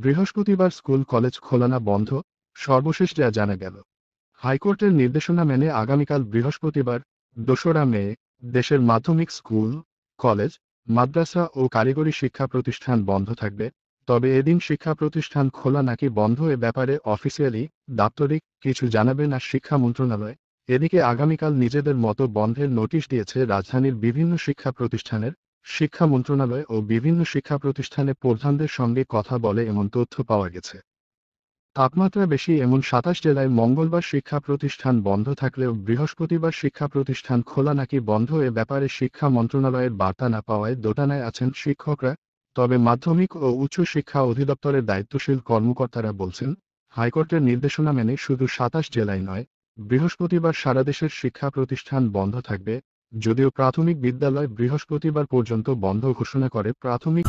বৃহস্পতিবার school college খোলা না বন্ধ, সর্বশেষ যা জানা গেল। হাইকোর্টের নির্দেশনা মেনে আগামীকাল বৃহস্পতিবার ২রা মে দেশের মাধ্যমিক স্কুল, কলেজ, মাদ্রাসা ও কারিগরি শিক্ষা প্রতিষ্ঠান বন্ধ থাকবে। তবে এদিন শিক্ষা প্রতিষ্ঠান খোলা নাকি বন্ধ এ ব্যাপারে অফিসিয়ালি দাপ্তরিক কিছু জানাবে না শিক্ষা মন্ত্রণালয়। এদিকে আগামীকাল নিজেদের মতো বন্ধের নোটিশ দিয়েছে রাজধানীর বিভিন্ন শিক্ষা প্রতিষ্ঠানের। শিক্ষা মন্ত্রণালয় ও বিভিন্ন শিক্ষা প্রতিষ্ঠানের প্রধানদের সঙ্গে কথা বলে এমন তথ্য পাওয়া গেছে। তাপমাত্রা বেশি এমন ২৭ জেলায় মঙ্গলবার শিক্ষা প্রতিষ্ঠান বন্ধ থাকলেও বৃহস্পতিবার শিক্ষা প্রতিষ্ঠান খোলা নাকি বন্ধ এ ব্যাপারে শিক্ষা মন্ত্রণালয়ের বার্তা না পাওয়ায় দোটানায় আছেন শিক্ষকরা। তবে মাধ্যমিক ও উচ্চ শিক্ষা অধিদপ্তরের দায়িত্বশীল কর্মকর্তারা বলছেন, হাইকোর্টের নির্দেশনা মেনে শুধু ২৭ জেলায় নয়, বৃহস্পতিবার সারা দেশের শিক্ষা প্রতিষ্ঠান বন্ধ থাকবে। যদিও প্রাথমিক বিদ্যালয় বৃহস্পতিবার পর্যন্ত বন্ধ ঘোষণা করে প্রাথমিক